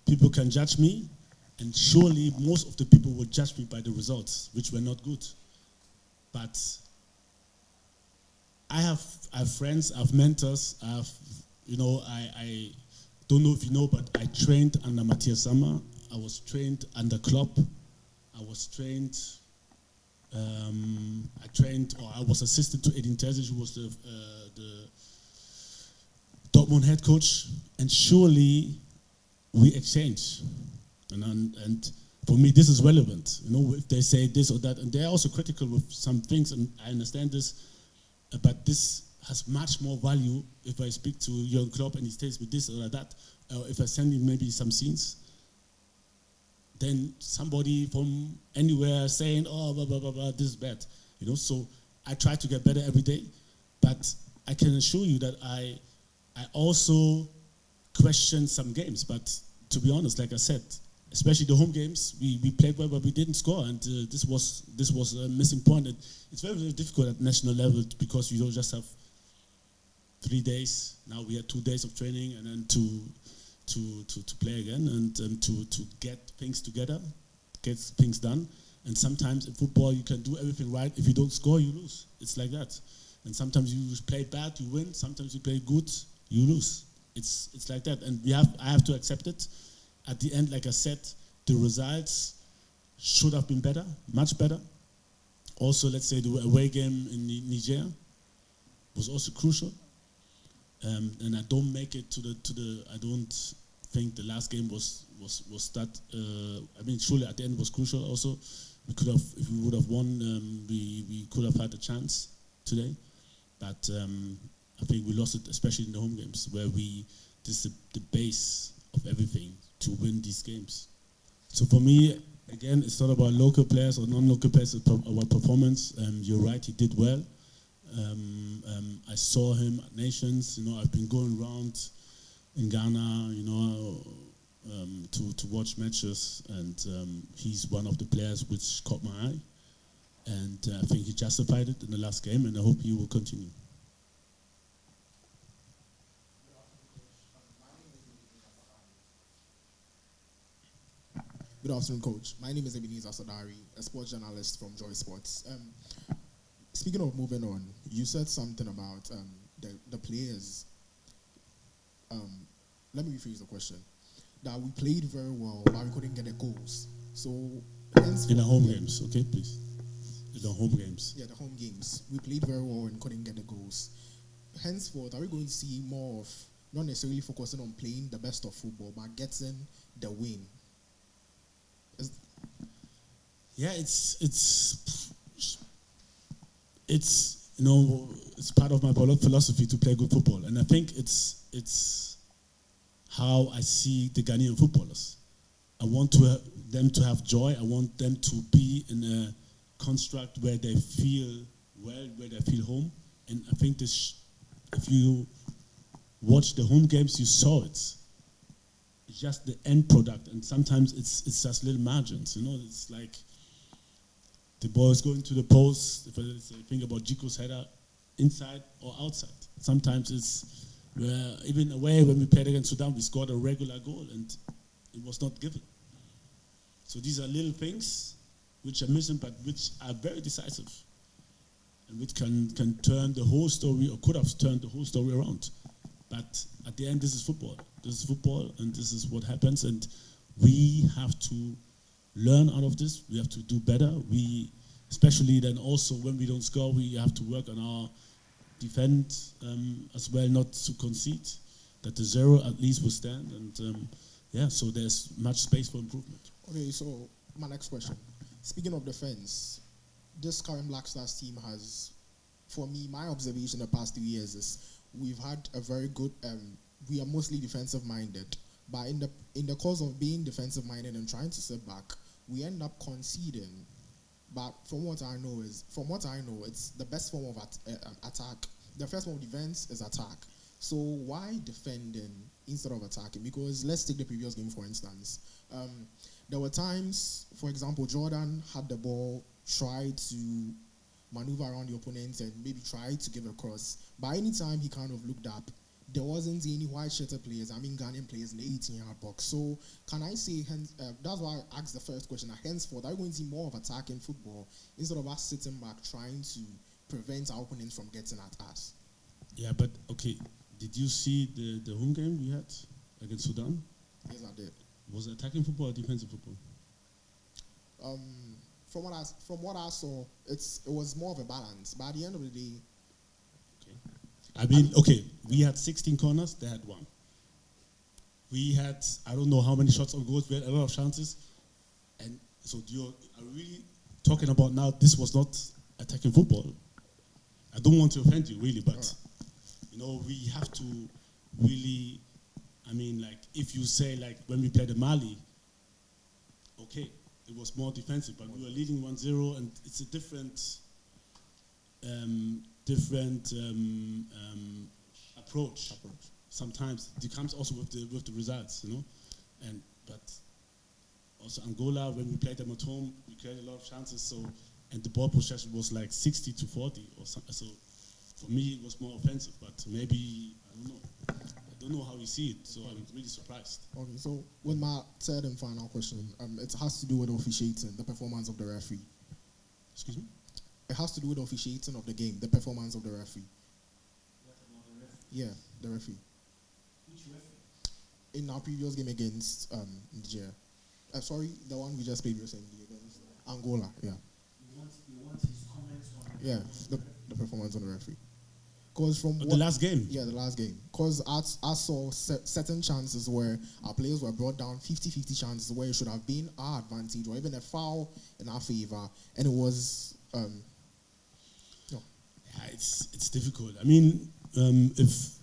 people can judge me, and surely most of the people will judge me by the results, which were not good. But I have friends, I have mentors, I have, I don't know if you know, but I trained under Matthias Sammer, I was trained under Klopp, I was trained, I was assistant to Edin Terzic, who was the Dortmund head coach, and surely we exchange. And for me, this is relevant. If they say this or that, and they're also critical with some things, and I understand this, but this has much more value if I speak to Jurgen Klopp and he stays with this or that, or if I send him maybe some scenes, then somebody from anywhere saying, oh, blah, blah, blah, blah, this is bad. So I try to get better every day, but I can assure you that I also question some games, but to be honest, like I said, especially the home games, we played well, but we didn't score, and this was a missing point. And it's very, very difficult at national level because you don't just have 3 days. Now we had 2 days of training, and then to play again, and to get things together, get things done. And sometimes in football you can do everything right. If you don't score, you lose. It's like that. And sometimes you play bad, you win. Sometimes you play good, you lose. It's like that, and I have to accept it. At the end, like I said, the results should have been better, much better. Also, let's say the away game in Niger was also crucial, and I don't make it to the. I don't think the last game was that. I mean, surely at the end was crucial. Also, we could have, if we would have won, we could have had a chance today, but I think we lost it, especially in the home games, where this is the base of everything to win these games. So for me, again, it's not about local players or non-local players, it's about performance. You're right, he did well. I saw him at Nations. I've been going around in Ghana, to watch matches, and he's one of the players which caught my eye. And I think he justified it in the last game, and I hope he will continue. Good afternoon, Coach. My name is Ebenezer Sadari, a sports journalist from Joy Sports. Speaking of moving on, you said something about the players. Let me rephrase the question. That we played very well, but we couldn't get the goals. So, in the home games, okay, please. In the home games. Yeah, the home games. We played very well and couldn't get the goals. Henceforth, are we going to see more of, not necessarily focusing on playing the best of football, but getting the win? Yeah, it's part of my philosophy to play good football, and I think it's how I see the Ghanaian footballers. I want them to have joy. I want them to be in a construct where they feel well, where they feel home. And I think this, if you watch the home games, you saw it. It's just the end product, and sometimes it's just little margins. It's like the ball is going to the post. If I think about Jiko's header, inside or outside. Sometimes it's even away when we played against Sudan, we scored a regular goal and it was not given. So these are little things which are missing, but which are very decisive, and which can turn the whole story, or could have turned the whole story around. But at the end, this is football. This is football, and this is what happens. And we have to learn out of this. We have to do better. Especially then also when we don't score, we have to work on our defense as well, not to concede. That the zero at least will stand. And so there's much space for improvement. Okay, so my next question. Speaking of defense, this current Black Stars team has, for me, my observation the past 2 years is we've had a very good, we are mostly defensive minded, but in the course of being defensive minded and trying to sit back, we end up conceding. But from what I know, it's the best form of attack. The first form of defense is attack. So why defending instead of attacking? Because let's take the previous game, for instance. There were times, for example, Jordan had the ball, tried to maneuver around the opponent and maybe tried to give a cross. But any time he kind of looked up, there wasn't any white shirted players, Ghanaian players in the 18-yard box. So can I say, that's why I asked the first question, henceforth, are we going to see more of attacking football instead of us sitting back trying to prevent our opponents from getting at us? Yeah, but okay, did you see the home game we had against Sudan? Yes, I did. Was it attacking football or defensive football? From what I saw, it was more of a balance. But at the end of the day, we had 16 corners, they had 1. We had, I don't know how many shots on goals, we had a lot of chances. And so are we really talking about now this was not attacking football? I don't want to offend you, really, but, we have to really, if you say, when we played in Mali, okay, it was more defensive, but we were leading 1-0, and it's a different approach. Sometimes it comes also with the results, but also Angola, when we played them at home, we created a lot of chances. So, and the ball possession was 60-40 or something. So, for me, it was more offensive. But maybe I don't know how you see it. So I'm really surprised. Okay, so with my third and final question, it has to do with officiating, the performance of the referee. Excuse me. It has to do with officiating of the game, the performance of the referee. What about the referee? Yeah, the referee. Which referee? In our previous game against Niger. Sorry, the one we just played recently against Angola. Yeah. You want his comments on the performance on the referee. Because from the last game. Yeah, the last game. Because I saw certain chances where our players were brought down, 50-50 chances where it should have been our advantage or even a foul in our favor, and it was. Yeah, it's difficult. If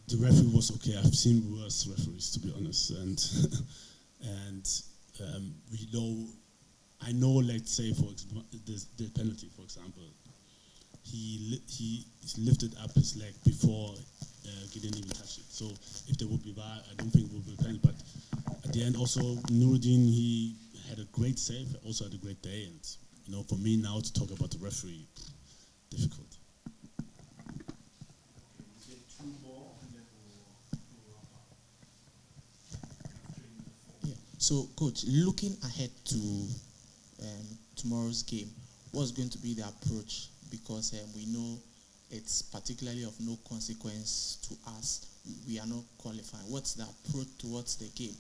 the referee was okay, I've seen worse referees, to be honest, and I know, let's say, for example, the penalty, for example, he lifted up his leg before he didn't even touch it. So if there would be VAR, I don't think it would be a penalty. But at the end, also Nuruddin, he had a great save, also had a great day, and for me now to talk about the referee, difficult. Yeah. So, Coach, looking ahead to tomorrow's game, what's going to be the approach? Because we know it's particularly of no consequence to us. We are not qualifying. What's the approach towards the game?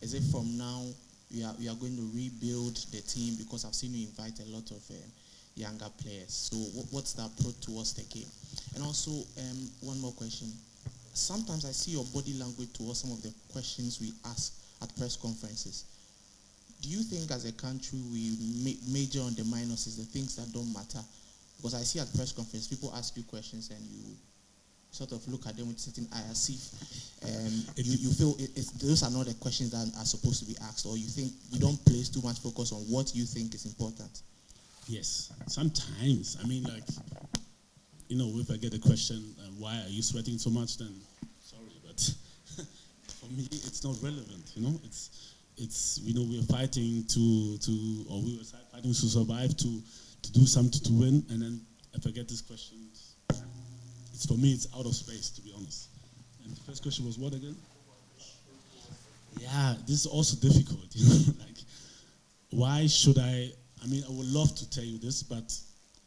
Is it from now we are going to rebuild the team? Because I've seen you invite a lot of younger players. So what's the approach towards the game? And also, one more question. Sometimes I see your body language towards some of the questions we ask at press conferences. Do you think as a country we major on the minuses, the things that don't matter? Because I see at press conference, people ask you questions and you sort of look at them with certain eye as if you feel those are not the questions that are supposed to be asked, or you think you don't place too much focus on what you think is important. Yes, sometimes. If I get a question, why are you sweating so much, then sorry, but for me, it's not relevant. It's we're fighting we were fighting to survive, to do something to win, and then if I get this question, for me, it's out of space, to be honest. And the first question was what again? Yeah, this is also difficult. Why should I would love to tell you this, but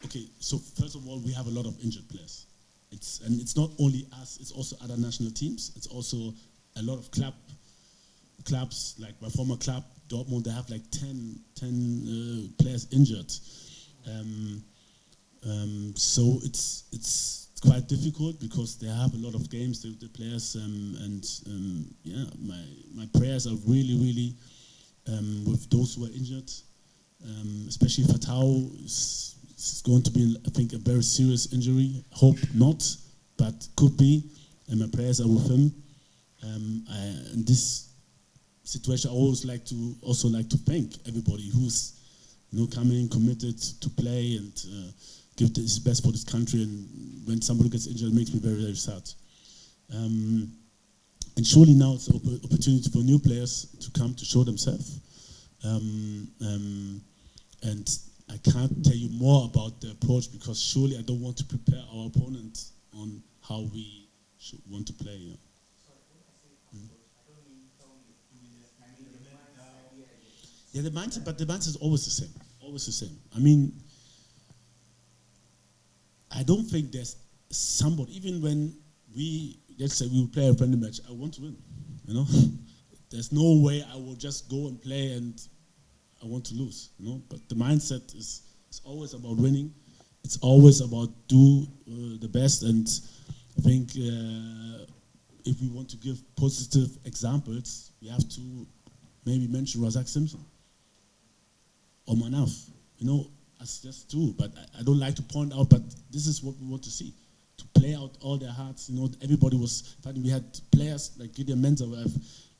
okay. So first of all, we have a lot of injured players. It's not only us; it's also other national teams. It's also a lot of clubs, like my former club, Dortmund. They have 10 players injured. So it's quite difficult because they have a lot of games, the players, my prayers are really with those who are injured, especially Fatau is going to be, I think, a very serious injury. Hope not, but could be, and my prayers are with him. In this situation, I always like to thank everybody who's coming committed to play and give his best for this country. And when somebody gets injured, it makes me very, very sad. And surely now it's an opportunity for new players to come to show themselves. And I can't tell you more about the approach because surely I don't want to prepare our opponent on how we should want to play. You know. Yeah, the mindset, but the mindset is always the same. Always the same. I mean, I don't think there's somebody, even when let's say we play a friendly match, I want to win. You know, there's no way I will just go and play and I want to lose. You know, but the mindset is always about winning. It's always about do the best, and I think if we want to give positive examples, we have to maybe mention Razak Simpson or Manaf. You know, as just two, but I don't like to point out, but this is what we want to see. To play out all their hearts, you know, everybody was fighting. We had players like Gideon Mensah,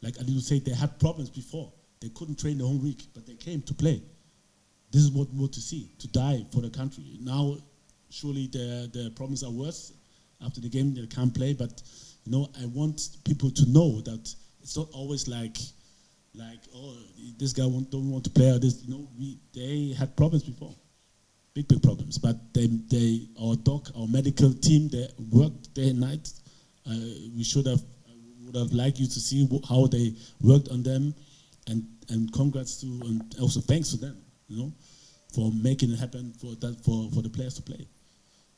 like Addo said, they had problems before. They couldn't train the whole week, but they came to play. This is what we want to see, to die for the country. Now, surely their problems are worse. After the game, they can't play, but, you know, I want people to know that it's not always like oh, this guy don't want to play, or this, you know, they had problems before. Big problems, but our medical team, they worked day and night. Would have liked you to see how they worked on them, and congrats to, and also thanks to them, you know, for making it happen for the players to play.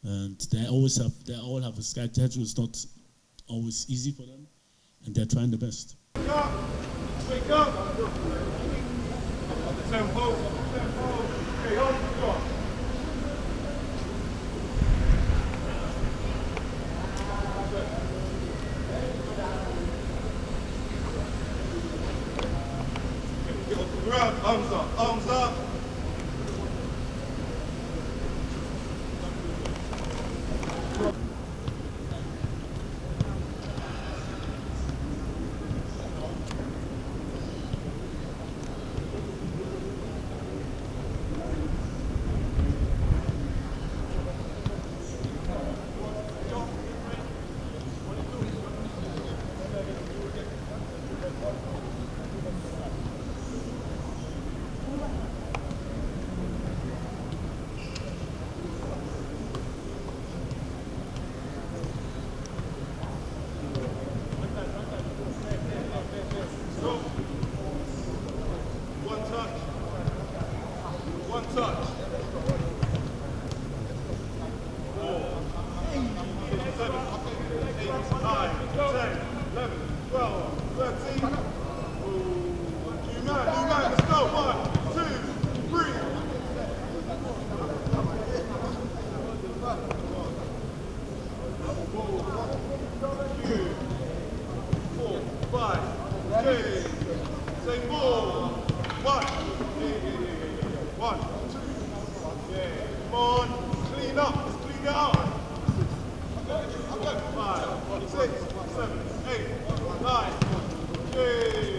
And they all have a schedule. It's not always easy for them, and they're trying their best. Wake up! Tempo. Okay, hold on. Get off the ground, arms up. Five, 6, 7, 8, 9, 10.